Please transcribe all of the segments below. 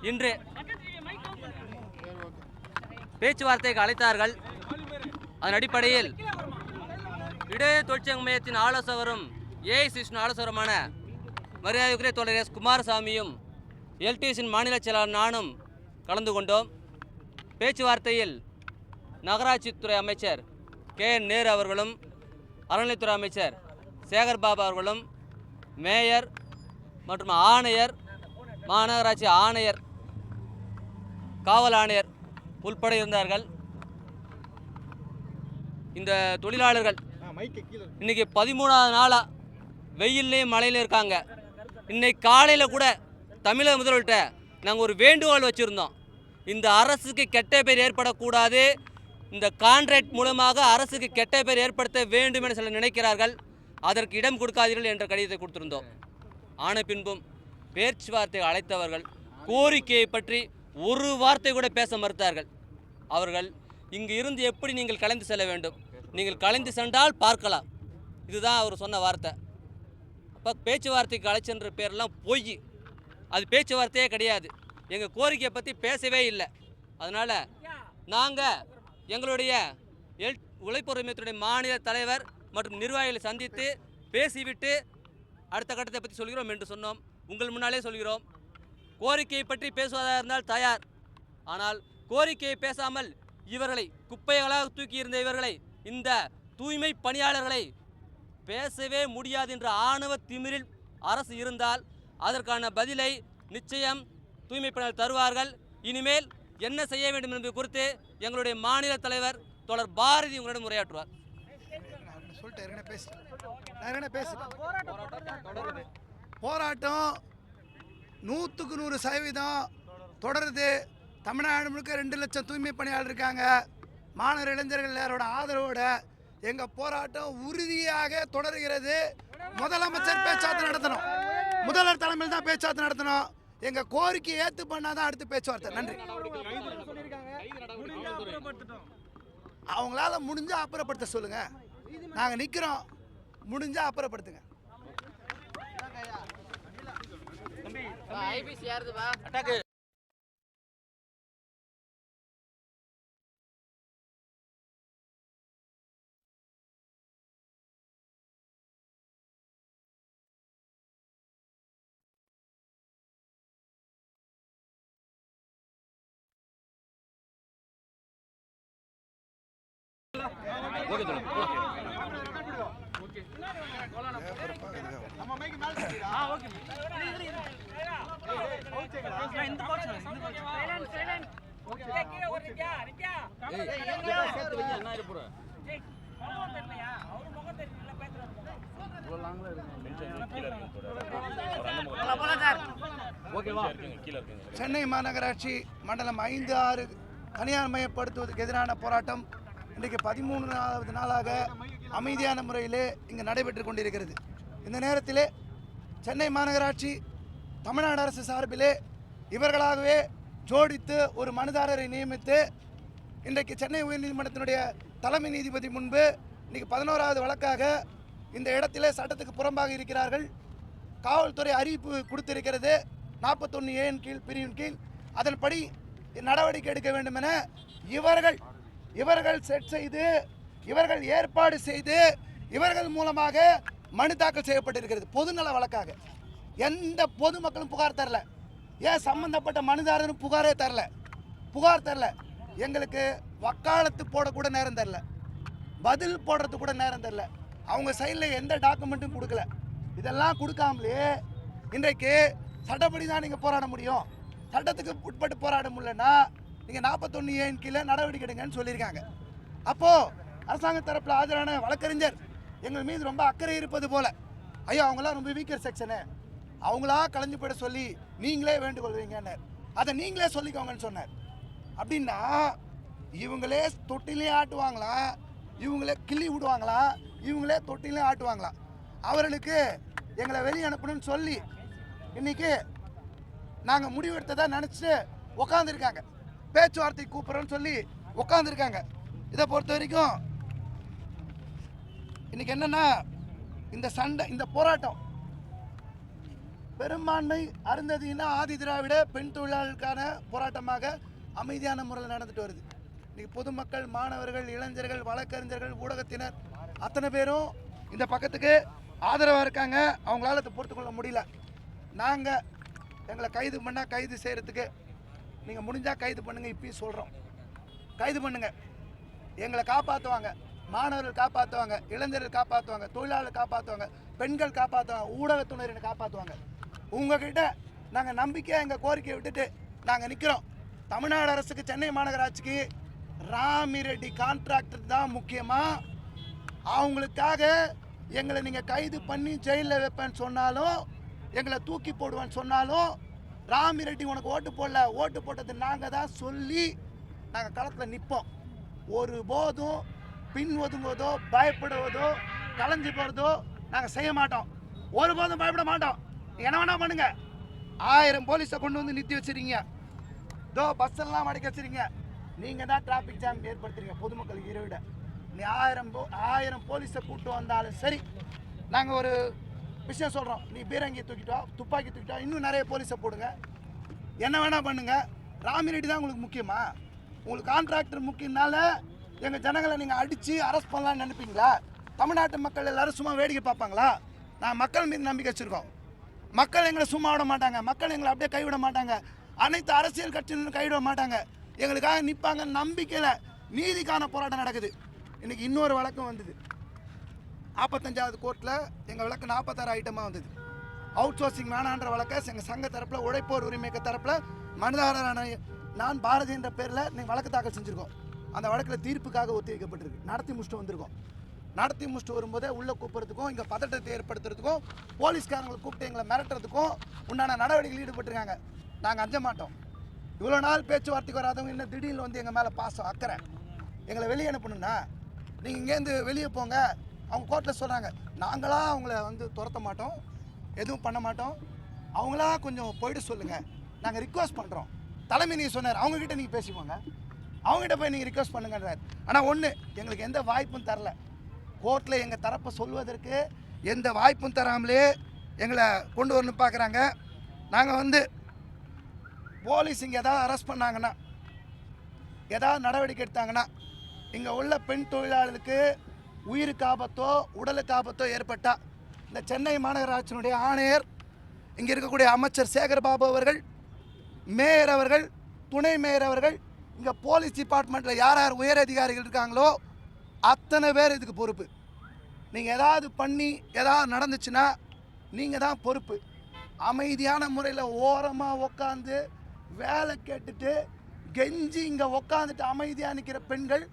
இன்று பேச்சுவார்த்தைக்கு அழைத்தார்கள். அதன் அடிப்படையில் இடையே தொழிற்சங்க மையத்தின் ஆலோசகரும் ஏஐசிசி ஆலோசகருமான மரியாதைக்குரிய தோழர் எஸ் குமாரசாமியும் எல்டிசியின் மாநில செயலாளர் நானும் கலந்து கொண்டோம். பேச்சுவார்த்தையில் நகராட்சித்துறை அமைச்சர் KN நேரு அவர்களும் அறநிலைத்துறை அமைச்சர் சேகர் பாபு அவர்களும் மேயர் மற்றும் ஆணையர், மாநகராட்சி ஆணையர், காவல் ஆணையர் உள்பட இருந்தார்கள். இந்த தொழிலாளர்கள் இன்னைக்கு 13வது நாளாக வெயில்லையும் மழையிலும் இருக்காங்க. இன்னைக்கு காலையில் கூட தமிழக முதல்வர்கிட்ட நாங்கள் ஒரு வேண்டுகோள் வச்சுருந்தோம். இந்த அரசுக்கு கெட்ட பேர் ஏற்படக்கூடாது, இந்த கான்ட்ராக்ட் மூலமாக அரசுக்கு கெட்ட பேர் ஏற்படுத்த வேண்டும் என சிலர் நினைக்கிறார்கள், அதற்கு இடம் கொடுக்காதீர்கள் என்ற கடிதத்தை கொடுத்திருந்தோம். ஆன பின்பும் பேச்சுவார்த்தை அழைத்தவர்கள் கோரிக்கையை பற்றி ஒரு வார்த்தை கூட பேச மறுத்தார்கள். அவர்கள் இங்கு இருந்து எப்படி நீங்கள் கலைந்து செல்ல வேண்டும், நீங்கள் கலைந்து சென்றால் பார்க்கலாம், இதுதான் அவர் சொன்ன வார்த்தை. அப்போ பேச்சுவார்த்தைக்கு அழைச்சன்ற பேரெல்லாம் பொய், அது பேச்சுவார்த்தையே கிடையாது. எங்கள் கோரிக்கையை பற்றி பேசவே இல்லை. அதனால் நாங்கள் எங்களுடைய உழைப்புரிமையத்துடைய மாநில தலைவர் மற்றும் நிர்வாகிகளை சந்தித்து பேசிவிட்டு அடுத்த கட்டத்தை பற்றி சொல்கிறோம் என்று சொன்னோம். உங்கள் முன்னாலே சொல்கிறோம், கோரிக்கையை பற்றி பேசுவதாக இருந்தால் தயார். ஆனால் கோரிக்கையை பேசாமல் இவர்களை குப்பைகளாக தூக்கி இருந்த இவர்களை, இந்த தூய்மை பணியாளர்களை பேசவே முடியாது என்ற ஆணவ திமிரில் அரசு இருந்தால் அதற்கான பதிலை நிச்சயம் தூய்மை பணியாளர் தருவார்கள். இனிமேல் என்ன செய்ய வேண்டும் என்பது குறித்து எங்களுடைய மாநில தலைவர் தோழர் பாரதி உங்களிடம் உரையாற்றுவார். போராட்டம் 100% தொடருது. தமிழ்நாடு முழுக்க 2 லட்சம் தூய்மை பணியாளர் இருக்காங்க. மாணவர் இளைஞர்கள் எல்லாரோட ஆதரவோட எங்கள் போராட்டம் உறுதியாக தொடர்கிறது. முதலமைச்சர் பேச்சுவார்த்தை நடத்தணும், முதல்வர் தலைமையில் தான் பேச்சுவார்த்தை நடத்தணும். எங்கள் கோரிக்கையை ஏற்று பண்ணாதான் அடுத்து பேச்சுவார்த்தை. நன்றி. அவங்களால முடிஞ்சா அப்புறப்படுத்த சொல்லுங்க, நாங்கள் நிற்கிறோம். முடிஞ்சா அப்புறப்படுத்துங்க. சென்னை மாநகராட்சி மண்டலம் 5, 6 தனியார் மயப்படுத்துவதற்கு எதிரான போராட்டம் இன்றைக்கு 13வது நாளாக அமைதியான முறையிலே இங்கு நடைபெற்று கொண்டிருக்கிறது. இந்த நேரத்திலே சென்னை மாநகராட்சி தமிழ்நாடு அரசு சார்பிலே இவர்களாகவே ஜோடித்து ஒரு மனுதாரரை நியமித்து இன்றைக்கு சென்னை உயர்நீதிமன்றத்தினுடைய தலைமை நீதிபதி முன்பு இன்றைக்கி 11வது வழக்காக இந்த இடத்திலே சட்டத்துக்கு புறம்பாக இருக்கிறார்கள். காவல்துறை அறிவிப்பு கொடுத்திருக்கிறது 41A கீழ் பிரிவின் கீழ். அதன்படி நடவடிக்கை எடுக்க வேண்டும் என இவர்கள் செட் செய்து, இவர்கள் ஏற்பாடு செய்து, இவர்கள் மூலமாக மனு தாக்கல் செய்யப்பட்டிருக்கிறது பொதுநல வழக்காக. எந்த பொதுமக்களும் புகார் தரல. ஏன் சம்பந்தப்பட்ட மனுதாரரும் புகார் தரல. எங்களுக்கு வக்காலத்து போடக்கூட நேரம் தரல, பதில் போடுறது கூட நேரம் தரல. அவங்க சைடில் எந்த டாக்குமெண்ட்டும் கொடுக்கல. இதெல்லாம் கொடுக்காமலே இன்றைக்கு சட்டப்படி தான் நீங்கள் போராட முடியும், சட்டத்துக்கு உட்பட்டு போராட முடியலன்னா நீங்கள் 41A கீழே நடவடிக்கை எடுங்கன்னு சொல்லியிருக்காங்க. அப்போது அரசாங்க தரப்பில் ஆஜரான வழக்கறிஞர் எங்கள் மீது ரொம்ப அக்கறை இருப்பது போல், ஐயோ அவங்களாம் ரொம்ப வீக்கர் செக்ஷனு, அவங்களா கலைஞ்சு போயிட சொல்லி நீங்களே வேண்டுகோள் வைங்கன்னு, அதை நீங்களே சொல்லிக்கோங்கன்னு சொன்னார். அப்படின்னா இவங்களே தொட்டிலையும் ஆட்டுவாங்களா, இவங்களே கிள்ளி விடுவாங்களா, இவங்களே தொட்டிலையும் ஆட்டுவாங்களா? அவர்களுக்கு எங்களை வெளியே அனுப்பணும்னு சொல்லி இன்றைக்கி நாங்கள் முடிவெடுத்ததா நினச்சிட்டு உக்காந்துருக்காங்க. பேச்சுவார்த்தை கூப்பிட்றோன்னு சொல்லி உக்காந்துருக்காங்க. இதை பொறுத்த வரைக்கும் இன்றைக்கி என்னென்னா, இந்த போராட்டம் பெரும்பான்மை அருந்ததியினா ஆதி திராவிட பெண் தொழிலாளர்களுக்கான போராட்டமாக அமைதியான முறையில் நடந்துட்டு வருது. இன்னைக்கு பொதுமக்கள், மாணவர்கள், இளைஞர்கள், வழக்கறிஞர்கள், ஊடகத்தினர் அத்தனை பேரும் இந்த பக்கத்துக்கு ஆதரவாக இருக்காங்க. அவங்களால அதை பொறுத்து கொள்ள முடியல. நாங்கள் எங்களை கைது பண்ணால் கைது செய்கிறதுக்கு நீங்கள் முடிஞ்சால் கைது பண்ணுங்கள். இப்பயும் சொல்கிறோம், கைது பண்ணுங்கள். எங்களை காப்பாற்றுவாங்க, மாணவர்கள் காப்பாற்றுவாங்க, இளைஞர்கள் காப்பாற்றுவாங்க, தொழிலாளர்கள் காப்பாற்றுவாங்க, பெண்கள் காப்பாற்றுவாங்க, ஊடகத்துறையினை காப்பாற்றுவாங்க. உங்ககிட்ட நாங்கள் நம்பிக்கையாக எங்கள் கோரிக்கையை விட்டுட்டு நாங்கள் நிற்கிறோம். தமிழ்நாடு அரசுக்கு, சென்னை மாநகராட்சிக்கு ராமிரெட்டி கான்ட்ராக்டர் தான் முக்கியமாக. அவங்களுக்காக எங்களை நீங்கள் கைது பண்ணி ஜெயிலில் வைப்பேன்னு சொன்னாலும், எங்களை தூக்கி போடுவேன்னு சொன்னாலும், ராமிரெட்டி உனக்கு ஓட்டு போடல, ஓட்டு போட்டது நாங்கள் தான் சொல்லி நாங்கள் களத்தில் நிற்போம். ஒருபோதும் பின் ஒதுங்குவதோ, பயப்படுவதோ, கலைஞ்சு போகிறதோ நாங்கள் செய்ய மாட்டோம். ஒருபோதும் பயப்பட மாட்டோம். என்ன வேணா பண்ணுங்க. 1000 போலீஸை கொண்டு வந்து நிறுத்தி வச்சுருங்க, தோ பஸ்ஸெல்லாம் அடைக்க வச்சுருங்க. நீங்கள் தான் டிராஃபிக் ஜாம் ஏற்படுத்துறீங்க பொதுமக்களுக்கு இருவிட. நீ 1000 போலீஸை கூட்டு வந்தாலும் சரி, நாங்கள் ஒரு விஷயம் சொல்கிறோம். நீ பீரங்கி தூக்கிட்டோ, துப்பாக்கி தூக்கிட்டோ, இன்னும் நிறைய போலீஸை போடுங்க, என்ன வேணால் பண்ணுங்கள். ராமிரெட்டி தான் உங்களுக்கு முக்கியமா? உங்களுக்கு கான்ட்ராக்டர் முக்கியனால எங்கள் ஜனங்களை நீங்கள் அடித்து அரெஸ்ட் பண்ணலான்னு நினைப்பீங்களா? தமிழ்நாட்டு மக்கள் எல்லோரும் சும்மா வேடிக்கை பார்ப்பாங்களா? நான் மக்கள் மீது நம்பிக்கை வச்சுருக்கோம். மக்கள் எங்களை சும்மா விட மாட்டாங்க, மக்கள் எங்களை அப்படியே கைவிட மாட்டாங்க, அனைத்து அரசியல் கட்சியினரும் கைவிட மாட்டாங்க, எங்களுக்காக நிற்பாங்க நம்பிக்கையில் நீதிக்கான போராட்டம் நடக்குது. இன்றைக்கி இன்னொரு வழக்கம் வந்தது. 45வது கோர்ட்டில் எங்கள் வழக்கு 46 ஐட்டமாக வந்தது. அவுட் சோர்சிங் வேணான்ற வழக்கை எங்கள் சங்க தரப்பில், உழைப்போர் உரிமை தரப்பில் மனுதாரரான நான் பாரதி என்ற பேரில் நீங்கள் வழக்கு தாக்கல் செஞ்சுருக்கோம். அந்த வழக்கில் தீர்ப்புக்காக ஒத்தி வைக்கப்பட்டிருக்கு. நடத்தி முடிச்சுட்டு வந்திருக்கோம். நடத்தி முடிச்சுட்டு வரும்போதே உள்ளே கூப்பிட்றதுக்கும், இங்கே பதட்டத்தை ஏற்படுத்துறதுக்கும், போலீஸ்காரங்களை கூப்பிட்டு எங்களை மிரட்டுறதுக்கும் உண்டான நடவடிக்கைகள் ஈடுபட்டுருக்காங்க. நாங்கள் அஞ்ச மாட்டோம். இவ்வளோ நாள் பேச்சுவார்த்தைக்கு வராதவங்க இன்னும் திடீர்னு வந்து எங்கள் மேலே பாசம், அக்கறை, எங்களை வெளியே அனுப்பணும்னா நீங்கள் இங்கேருந்து வெளியே போங்க. அவங்க கோர்ட்டில் சொல்கிறாங்க, நாங்களாக அவங்கள வந்து துரத்த மாட்டோம், எதுவும் பண்ண மாட்டோம், அவங்களா கொஞ்சம் போயிட்டு சொல்லுங்கள், நாங்கள் ரிக்வஸ்ட் பண்ணுறோம். தலைமை நீங்கள் சொன்னார், அவங்கக்கிட்ட நீங்கள் பேசிப்போங்க, அவங்ககிட்ட போய் நீங்கள் ரிக்வஸ்ட் பண்ணுங்கன்றார். ஆனால் ஒன்று, எங்களுக்கு எந்த வாய்ப்பும் தரல. கோர்ட்டில் எங்கள் தரப்பை சொல்வதற்கு எந்த வாய்ப்பும் தராமலே எங்களை கொண்டு வரணும்னு பார்க்குறாங்க. நாங்கள் வந்து போலீஸ் இங்கே எதாவது அரெஸ்ட் பண்ணாங்கன்னா, ஏதாவது நடவடிக்கை எடுத்தாங்கன்னா, இங்கே உள்ள பெண் தொழிலாளர்களுக்கு உயிருக்கு ஆபத்தோ உடலுக்கு ஆபத்தோ ஏற்பட்டால் இந்த சென்னை மாநகராட்சியினுடைய ஆணையர், இங்கே இருக்கக்கூடிய அமைச்சர் சேகர்பாபு அவர்கள், மேயர் அவர்கள், துணை மேயர் அவர்கள், இங்கே போலீஸ் டிபார்ட்மெண்ட்டில் யார் யார் உயர் அதிகாரிகள் இருக்காங்களோ அத்தனை பேர் இதுக்கு பொறுப்பு. நீங்கள் ஏதாவது பண்ணி ஏதாவது நடந்துச்சுன்னா நீங்கள் தான் பொறுப்பு. அமைதியான முறையில் ஓரமாக உக்காந்து வேலை கேட்டுட்டு கெஞ்சி இங்கே உக்காந்துட்டு அமைதியாக நிற்கிற பெண்கள்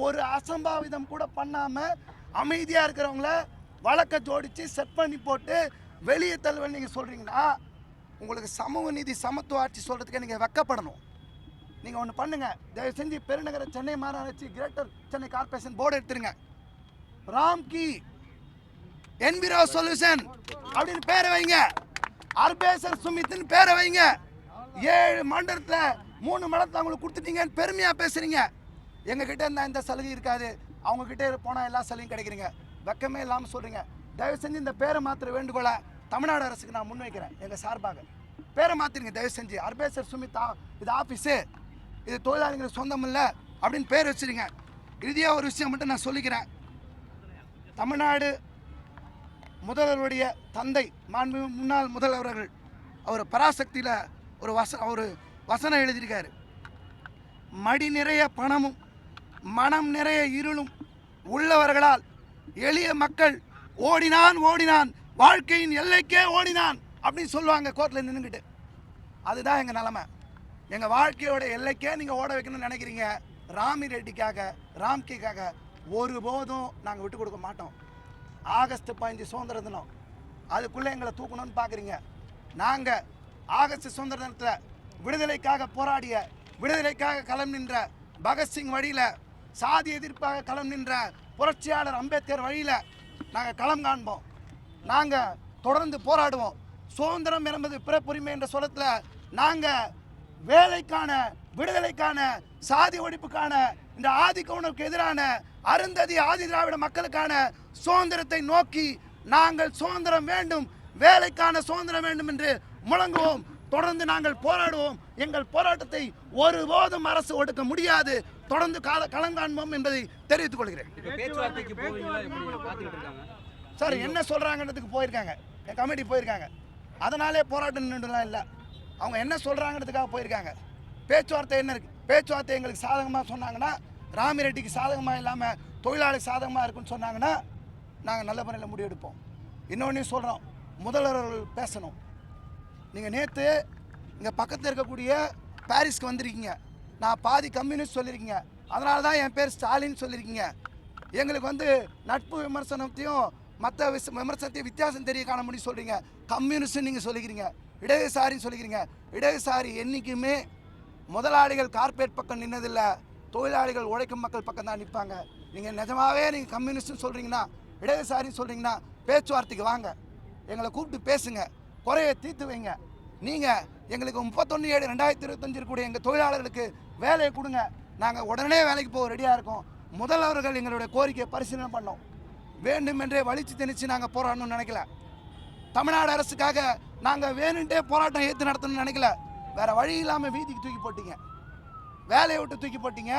ஒரு அசம்பாவிதம் கூட பண்ணாமல் அமைதியாக இருக்கிறவங்கள வழக்கை ஜோடித்து செட் பண்ணி போட்டு வெளியே தள்ளுவேன்னு நீங்கள் சொல்கிறீங்கன்னா, உங்களுக்கு சமூக நீதி சமத்துவ ஆட்சி சொல்கிறதுக்கு நீங்கள் வெக்கப்படணும். நீங்கள் ஒன்று பண்ணுங்கள், தயவு செஞ்சு பெருநகர சென்னை மாநகராட்சி கிரேட்டர் சென்னை கார்பரேஷன் போர்டு எடுத்துருங்க. ராம்கி என்விரோ சொல்யூஷன் அப்படின்னு பேரை வைங்க, அர்பேசர் சுமித்னு பேரை வைங்க. 7 மண்டலத்தில் 3 மண்டலத்தில் அவங்களுக்கு கொடுத்துட்டீங்கன்னு பெருமையாக பேசுகிறீங்க. எங்ககிட்ட இருந்தால் இந்த சலுகை இருக்காது, அவங்கக்கிட்ட போனால் எல்லா சலுகையும் கிடைக்கிறீங்க, வெக்கமே இல்லாமல் சொல்கிறீங்க. தயவு செஞ்சு இந்த பேரை மாத்திர வேண்டுகோளை தமிழ்நாடு அரசுக்கு நான் முன்வைக்கிறேன். எங்கள் சார்பாக பேரை மாற்றிருங்க தயவு செஞ்சு. அர்பேசர் சுமித் இது ஆஃபீஸு, இது தொழிலாளிகளுக்கு சொந்தம் இல்லை அப்படின்னு பேர் வச்சுருங்க. இறுதியாக ஒரு விஷயம் மட்டும் நான் சொல்லிக்கிறேன். தமிழ்நாடு முதல்வருடைய தந்தை மாண்பு முன்னாள் முதல்வர்கள் அவர் பராசக்தியில் ஒரு வசனம் எழுதியிருக்காரு. மடி நிறைய பணமும் மனம் நிறைய இருளும் உள்ளவர்களால் எளிய மக்கள் ஓடினான் வாழ்க்கையின் எல்லைக்கே ஓடினான் அப்படின்னு சொல்லுவாங்க கோர்ட்டில் நின்றுக்கிட்டு. அதுதான் எங்கள் நிலைமை. எங்கள் வாழ்க்கையோட எல்லைக்கே நீங்கள் ஓட வைக்கணும்னு நினைக்கிறீங்க. ராமிரெட்டிக்காக, ராம்கிக்காக ஒருபோதும் நாங்கள் விட்டு கொடுக்க மாட்டோம். ஆகஸ்ட் 15 சுதந்திர தினம், அதுக்குள்ளே எங்களை தூக்கணும்னு பார்க்குறீங்க. நாங்கள் ஆகஸ்ட் சுதந்திர தினத்தில் விடுதலைக்காக போராடிய, விடுதலைக்காக களம் நின்ற பகத்சிங் வழியில், சாதி எதிர்ப்பாக களம் நின்ற புரட்சியாளர் அம்பேத்கர் வழியில் நாங்கள் களம் காண்போம். நாங்கள் தொடர்ந்து போராடுவோம். சுதந்திரம் என்பது பிறப்புரிமை என்ற சொல்லத்தில் நாங்கள் வேலைக்கான, விடுதலைக்கான, சாதி ஒழிப்புக்கான, இந்த ஆதிக்க உணர்வுக்கு எதிரான அருந்ததி ஆதி திராவிட மக்களுக்கான சுதந்திரத்தை நோக்கி நாங்கள் சுதந்திரம் வேண்டும், வேலைக்கான சுதந்திரம் வேண்டும் என்று முழங்குவோம். தொடர்ந்து நாங்கள் போராடுவோம். எங்கள் போராட்டத்தை ஒருபோதும் அரசு ஒடுக்க முடியாது. தொடர்ந்து களம் காண்போம் என்பதை தெரிவித்துக் கொள்கிறேன். சார் என்ன சொல்றாங்கன்றதுக்கு போயிருக்காங்க, என் கமிட்டி போயிருக்காங்க. அதனாலே போராட்டம் நின்றுலாம் இல்லை, அவங்க என்ன சொல்றாங்கிறதுக்காக போயிருக்காங்க. பேச்சுவார்த்தை என்ன இருக்கு? பேச்சுவார்த்தை எங்களுக்கு சாதகமாக சொன்னாங்கன்னா, ராமிரெட்டிக்கு சாதகமாக இல்லாமல் தொழிலாளி சாதகமாக இருக்குன்னு சொன்னாங்கன்னா நாங்கள் நல்ல முறையில் முடிவெடுப்போம். இன்னொன்றையும் சொல்கிறோம், முதல்வர்கள் பேசணும். நீங்கள் நேற்று இங்கே பக்கத்தில் இருக்கக்கூடிய பாரிஸ்க்கு வந்திருக்கீங்க, நான் பாதி கம்யூனிஸ்ட் சொல்லியிருக்கீங்க, அதனால தான் என் பேர் ஸ்டாலின் சொல்லியிருக்கீங்க. எங்களுக்கு நட்பு விமர்சனத்தையும் மற்ற விமர்சனத்தையும் வித்தியாசம் தெரிய காண முடியும் சொல்கிறீங்க. கம்யூனிஸ்ட்னு நீங்கள் சொல்லிக்கிறீங்க, இடதுசாரின்னு சொல்லிக்கிறீங்க. இடதுசாரி என்றைக்குமே முதலாளிகள் கார்பரேட் பக்கம் நின்னதில்லை, தொழிலாளிகள் உழைக்கும் மக்கள் பக்கம் தான் நிற்பாங்க. நீங்கள் நிஜமாகவே நீங்கள் கம்யூனிஸ்ட்னு சொல்கிறீங்கன்னா, இடதுசாரின்னு சொல்கிறீங்கன்னா பேச்சுவார்த்தைக்கு வாங்க, எங்களை கூப்பிட்டு பேசுங்க, குறையை தீர்த்து வைங்க. நீங்கள் எங்களுக்கு 31/7/2025 இருக்கக்கூடிய எங்கள் தொழிலாளர்களுக்கு வேலையை கொடுங்க, நாங்கள் உடனே வேலைக்கு போக ரெடியாக இருக்கோம். முதல்வர்கள் எங்களுடைய கோரிக்கையை பரிசீலனை பண்ணோம். வேண்டுமென்றே வலிச்சு திணிச்சு நாங்கள் போராடணும்னு நினைக்கல. தமிழ்நாடு அரசுக்காக நாங்கள் வேணுன்ட்டே போராட்டம் ஏற்று நடத்தணும்னு நினைக்கல. வேறு வழி இல்லாமல் வீதிக்கு தூக்கி போட்டீங்க, வேலையை விட்டு தூக்கி போட்டீங்க.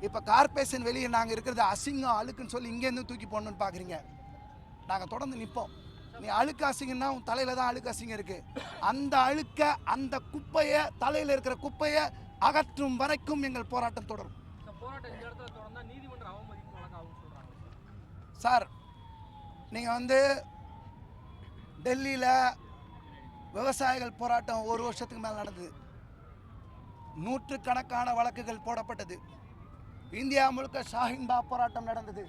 இப்போ கார்பரேஷன் வெளியே நாங்கள் இருக்கிறது அசிங்கம் அழுக்குன்னு சொல்லி இங்கேருந்து தூக்கி போடணும்னு பார்க்குறீங்க. நாங்கள் தொடர்ந்து நிற்போம். நீ அழுக்கு அசிங்கன்னா உன் தலையில் தான் அழுக்கு அசிங்கம் இருக்குது. அந்த அழுக்க, அந்த குப்பையை, தலையில் இருக்கிற குப்பையை அகற்றும் வரைக்கும் எங்கள் போராட்டம் தொடரும். சார் நீங்கள் டெல்லியில் விவசாயிகள் போராட்டம் 1 வருஷத்துக்கு மேலே நடந்தது. நூற்றுக்கணக்கான வழக்குகள் போடப்பட்டது. இந்தியா முழுக்க ஷாஹின்பாக் போராட்டம் நடந்தது.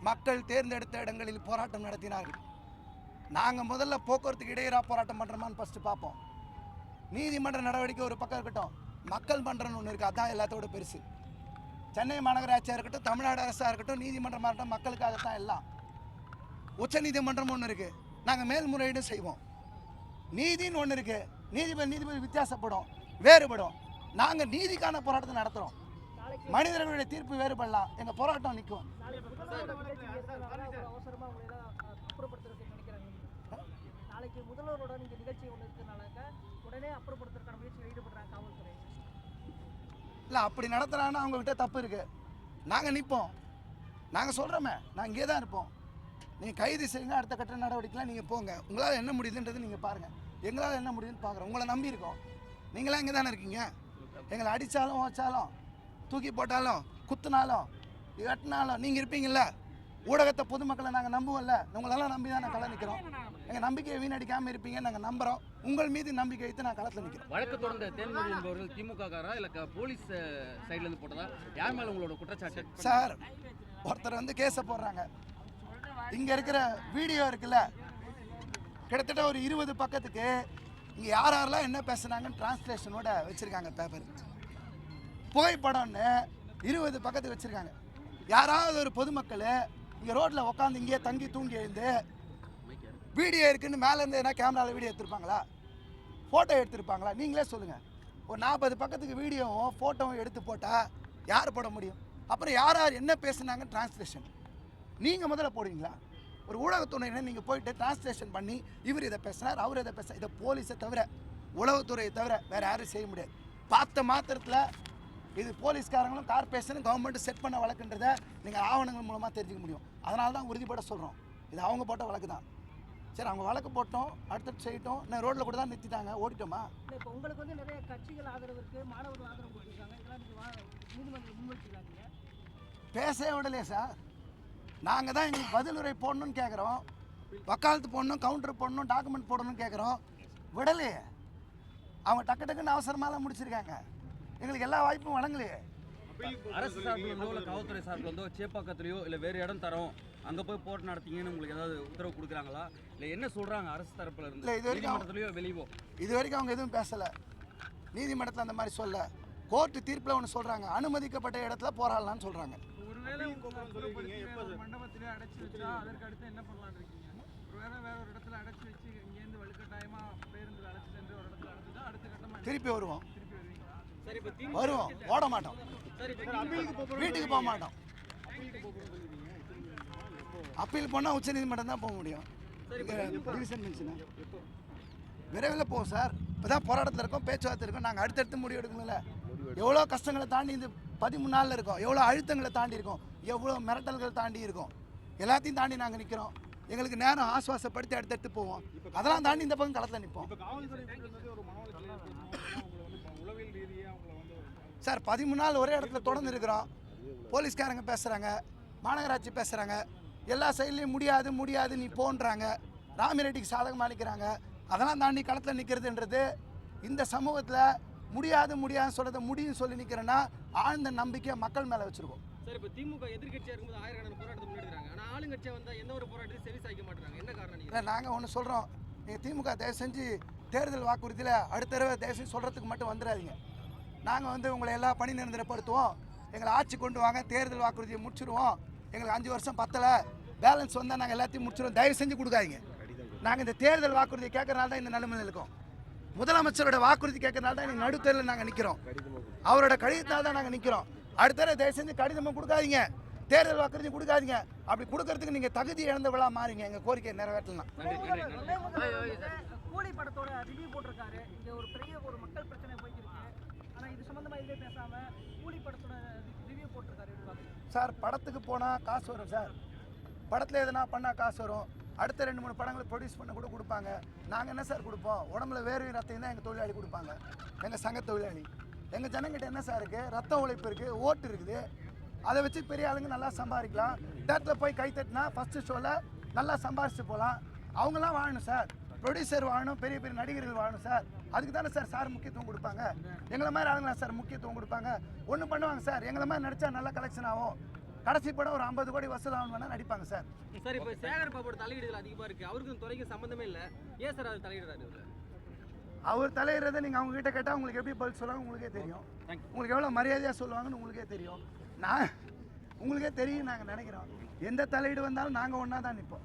மக்கள் தேர்ந்தெடுத்த இடங்களில் போராட்டம் நடத்தினார்கள். நாங்கள் முதல்ல போக்குவரத்துக்கு இடையூறாக போராட்டம் பண்ணுறோமான்னு ஃபஸ்ட்டு பார்ப்போம். நீதிமன்ற நடவடிக்கை ஒரு பக்கம் இருக்கட்டும், மக்கள் மன்றம்னு ஒன்று இருக்குது, அதுதான் எல்லாத்தோட பெருசு. சென்னை மாநகராட்சியாக இருக்கட்டும், தமிழ்நாடு அரசாக இருக்கட்டும், நீதிமன்றமாக இருக்கட்டும், மக்களுக்காகத்தான் எல்லாம். உச்ச நீதிமன்றம் ஒன்று இருக்குது, நாங்கள் மேல்முறையீடு செய்வோம். நீதின்னு ஒன்று இருக்குது, நீதிபதி வித்தியாசப்படும், வேறுபடும். நாங்கள் நீதிக்கான போராட்டத்தை நடத்துகிறோம். மனிதர்களுடைய தீர்ப்பு வேறுபடலாம், எங்கள் போராட்டம் நிற்கும். இல்லை அப்படி நடத்துகிறாங்கன்னா அவங்ககிட்ட தப்பு இருக்குது. நாங்கள் நிற்போம், நாங்கள் சொல்கிறோமே, நாங்கள் இங்கே தான் இருப்போம். நீங்கள் கைது செய்யுங்க, அடுத்த கட்ட நடவடிக்கைலாம் நீங்கள் போங்க, உங்களால் என்ன முடியுதுன்றது நீங்கள் பாருங்கள். எங்களால் என்ன முடியுதுன்னு பார்க்குறோம். உங்களை நம்பி இருக்கோம், நீங்களாம் இங்கே தானே இருக்கீங்க. எங்களை அடித்தாலும் வச்சாலும் தூக்கி போட்டாலும் குத்துனாலும் வெட்டினாலும் நீங்கள் இருப்பீங்கள்ல. ஊடகத்தை பொதுமக்களை நாங்கள் நம்புவோம்ல, உங்களெல்லாம் நம்பி தான் நாங்கள் களம் நிற்கிறோம். எங்கள் நம்பிக்கையை வீணடிக்காமல் இருப்பீங்க நாங்கள் நம்புகிறோம். உங்கள் மீது நம்பிக்கை வைத்து நான் களத்தில் நிற்கிறோம். வழக்கு தொடர்ந்த தேன்மொழி என்பவர்கள் திமுககாரா இல்லை போலீஸ் சைட்லேருந்து போட்டதா, யார் மேலே உங்களோட குற்றச்சாட்டு? சார் ஒருத்தர் கேஸை போடுறாங்க. இங்கே இருக்கிற வீடியோ இருக்குல்ல, கிட்டத்தட்ட ஒரு 20 பக்கத்துக்கு இங்கே யார் யாரெல்லாம் என்ன பேசுனாங்கன்னு டிரான்ஸ்லேஷனோட வச்சுருக்காங்க. பேப்பர் புகைப்படம்னு 20 பக்கத்துக்கு வச்சுருக்காங்க. யாராவது ஒரு பொதுமக்கள் இங்கே ரோட்டில் உட்காந்து இங்கேயே தங்கி தூங்கி எழுந்து வீடியோ இருக்குன்னு மேலேருந்து என்ன கேமராவில் வீடியோ எடுத்திருப்பாங்களா, ஃபோட்டோ எடுத்திருப்பாங்களா? நீங்களே சொல்லுங்கள். ஒரு 40 பக்கத்துக்கு வீடியோவும் ஃபோட்டோவும் எடுத்து போட்டால் யார் போட முடியும்? அப்புறம் யார் யார் என்ன பேசுனாங்க டிரான்ஸ்லேஷன் நீங்கள் முதல்ல போடுவீங்களா? ஒரு ஊடகத்துறையினர் நீங்கள் போயிட்டு டிரான்ஸ்லேஷன் பண்ணி இவர் இதை பேசுனார், அவர் இதை பேசுகிறார். இதை போலீஸை தவிர, உளவுத்துறையை தவிர வேறு யாரும் செய்ய முடியாது. பார்த்த மாத்திரத்தில் இது போலீஸ்காரங்களும் கார்பரேஷனும் கவர்மெண்ட்டு செட் பண்ண வழக்குன்றதை நீங்கள் ஆவணங்கள் மூலமாக தெரிஞ்சுக்க முடியும். அதனால தான் உறுதிப்பட சொல்கிறோம், இது அவங்க போட்ட வழக்கு தான். சரி, அவங்க வழக்கு போட்டோம், அடுத்து செய்யட்டும். நான் ரோட்டில் கூட தான் நிறுத்திட்டாங்க, ஓடிட்டோமா? இப்போ உங்களுக்கு நிறைய கட்சிகள் ஆதரவு இருக்குது, மாணவர்கள் ஆதரவு கொடுத்துருக்காங்க, இதெல்லாம் நீதிமன்றத்தில் முன்வச்சிருக்காங்க. பேசவே விடலையே சார். நாங்கள் தான் எங்களுக்கு பதிலுரை போடணும்னு கேட்குறோம், வக்காலத்து போடணும், கவுண்டர் போடணும், டாக்குமெண்ட் போடணும்னு கேட்குறோம், விடலையே. அவங்க டக்கு டக்குன்னு அவசரமாலாம் முடிச்சிருக்காங்க, எங்களுக்கு எல்லா வாய்ப்பும் வழங்கலையே. அரசு சார்பில் இருந்தோ இல்லை காவல்துறை சார்பில் இருந்தோ சேப்பாக்கத்துலையோ இல்லை வேறு இடம் தரோம் அங்கே போய் போட்டு நடத்திங்கன்னு உங்களுக்கு ஏதாவது உத்தரவு கொடுக்குறாங்களா? இல்லை என்ன சொல்கிறாங்க அரசு தரப்பில் இருந்து? இல்லை, இது வரைக்கும் வெளியோ இது வரைக்கும் அவங்க எதுவும் பேசலை. நீதிமன்றத்தில் அந்த மாதிரி சொல்ல, கோர்ட்டு தீர்ப்பில் ஒன்று சொல்கிறாங்க, அனுமதிக்கப்பட்ட இடத்துல போராடலாம்னு சொல்கிறாங்க. ஒருவேளை மண்டபத்திலே அடைச்சி வச்சா அதற்கு அடுத்து என்ன பண்ணலான்னு இருக்கீங்க? ஒருவேளை வேற ஒரு இடத்துல அடைச்சி வச்சு இங்கேருந்து வலுக்கட்டாயமாக பேருந்து அடைச்சி சென்று ஒரு இடத்துல அடைச்சி தான் அடுத்த கட்டமாக திருப்பி வருவோம். வருவோம், ஓட மாட்டோம், வீட்டுக்கு போக மாட்டோம். அப்பீல் போனால் உச்சநீதிமன்றம் தான் போக முடியும். டிவிஷன் பெஞ்சுனா விரைவில் போகும் சார். இப்போ தான் போராட்டத்தில் இருக்கோம், பேச்சுவார்த்தை இருக்கோம். நாங்கள் அடுத்தடுத்து முடிவு எடுக்கணும்ல. எவ்வளோ கஷ்டங்களை தாண்டி இந்த 13 நாளில் இருக்கோம், எவ்வளோ அழுத்தங்களை தாண்டி இருக்கோம், எவ்வளோ மிரட்டல்கள் தாண்டி இருக்கோம், எல்லாத்தையும் தாண்டி நாங்கள் நிற்கிறோம். எங்களுக்கு நேரம் ஆசுவாசப்படுத்தி அடுத்தடுத்து போவோம். அதெல்லாம் தாண்டி இந்த பக்கம் களத்தில் நிற்போம் சார். 13 நாள் ஒரே இடத்துல தொடர்ந்து இருக்கிறோம். போலீஸ்காரங்க பேசுகிறாங்க, மாநகராட்சி பேசுகிறாங்க, எல்லா சைட்லேயும் முடியாது முடியாது நீ போன்றாங்க, ராமிரெட்டிக்கு சாதகமாக நிற்கிறாங்க. அதெல்லாம் தாண்டி களத்தில் நிற்கிறதுன்றது இந்த சமூகத்தில் முடியாது முடியாதுன்னு சொல்கிறத முடியும்னு சொல்லி நிற்கிறேன்னா ஆழ்ந்த நம்பிக்கையை மக்கள் மேலே வச்சுருக்கோம். சார், இப்போ திமுக எதிர்க்கட்சியாக இருக்கும்போது ஆயிரக்கணக்கான போராட்டத்தை முன்னெடுக்கிறாங்க. ஆனால் ஆளுங்கட்சியாக வந்தால் எந்த ஒரு போராட்டத்தையும் செவி சாய்க்க மாட்டாங்க. என்ன காரணம்? இல்லை, நாங்கள் ஒன்று சொல்கிறோம். நீங்கள் திமுக தயவு செஞ்சு தேர்தல் வாக்குறுதியில் அடுத்த தடவை தயவு செஞ்சு சொல்கிறதுக்கு மட்டும் வந்துடாதீங்க. நாங்கள் உங்களை எல்லா பணி நிரந்தரப்படுத்துவோம், எங்களை ஆட்சி கொண்டு வாங்க, தேர்தல் வாக்குறுதியை முடிச்சிடுவோம், எங்களுக்கு 5 வருஷம் பத்தலை, பேலன்ஸ் வந்தால் நாங்கள் எல்லாத்தையும் முடிச்சிடுவோம், தயவு செஞ்சு கொடுக்காதீங்க. நாங்கள் இந்த தேர்தல் வாக்குறுதியை கேட்கறனால தான் இந்த நிலைமையில் இருக்கோம். முதலமைச்சரோட வாக்குறுதி கேட்கறனால தான் எங்கள் நடுத்தேர்தலில் நாங்கள் நிற்கிறோம். அவரோட கடிதத்தால் தான் நாங்கள் நிற்கிறோம். அடுத்த தயவு செஞ்சு கடிதமும் கொடுக்காதீங்க, தேர்தல் வாக்குறுதி கொடுக்காதீங்க. அப்படி கொடுக்கறதுக்கு நீங்கள் தகுதி இழந்தவளா மாறிங்க. எங்கள் கோரிக்கையை நிறைவேற்றலாம். கூலி படத்தோட ரிவ்யூ போட்டிருக்காரு. இங்கே ஒரு பெரிய மக்கள் பிரச்சனை போயிருக்கு. ஆனால் இது சம்மந்தமாக இதே பேசாமல் கூலி படத்தோட ரிவ்யூ போட்டிருக்காரு. சார், படத்துக்கு போனால் காசு வரும் சார். படத்தில் எதுனா பண்ணால் காசு வரும். அடுத்த 2-3 படங்களை ப்ரொடியூஸ் பண்ண கூட கொடுப்பாங்க. நாங்கள் என்ன சார் கொடுப்போம்? உடம்புல வேர்வை ரத்தம் தான் எங்கள் தொழிலாளி கொடுப்பாங்க, எங்கள் சங்க தொழிலாளி. எங்கள் ஜனங்கிட்ட என்ன சார் இருக்குது? ரத்த உழைப்பு இருக்குது, ஓட்டு இருக்குது. அதை வச்சு பெரிய ஆளுங்க நல்லா சம்பாதிக்கலாம். தேட்டரில் போய் கை தட்டினா ஃபஸ்ட்டு ஷோவில் நல்லா சம்பாதிச்சு போகலாம். அவங்களாம் வாழணும் சார், ப்ரொடியூசர் வாழணும், பெரிய பெரிய நடிகர்கள் வாழணும் சார். அதுக்கு தானே சார் முக்கியத்துவம் கொடுப்பாங்க. எங்களை மாதிரி ஆளுங்களா சார் முக்கியத்துவம் கொடுப்பாங்க? ஒன்று பண்ணுவாங்க சார், எங்களை மாதிரி நடித்தா நல்லா கலெக்ஷன் ஆகும், கடைசி படம் ஒரு 50 கோடி வசூல் ஆகணும் வேணா நடிப்பாங்க சார். சார், இப்போ சேகர் பாபோட தலையீடுகள் அதிகமாக இருக்குது. அவருக்கும் துறைக்கும் சம்மந்தமே இல்லை. ஏன் சார் அவர் தலையிடுறாரு? அவர் தலையிடுறதை நீங்கள் அவங்க கிட்ட கேட்டால் உங்களுக்கு எப்படி பதில் சொல்லுவாங்க உங்களுக்கே தெரியும். உங்களுக்கு எவ்வளோ மரியாதையாக சொல்லுவாங்கன்னு உங்களுக்கே தெரியும். உங்களுக்கே தெரியும் நாங்கள் நினைக்கிறோம். எந்த தலையீடு வந்தாலும் நாங்கள் ஒன்றா தான் நிற்போம்.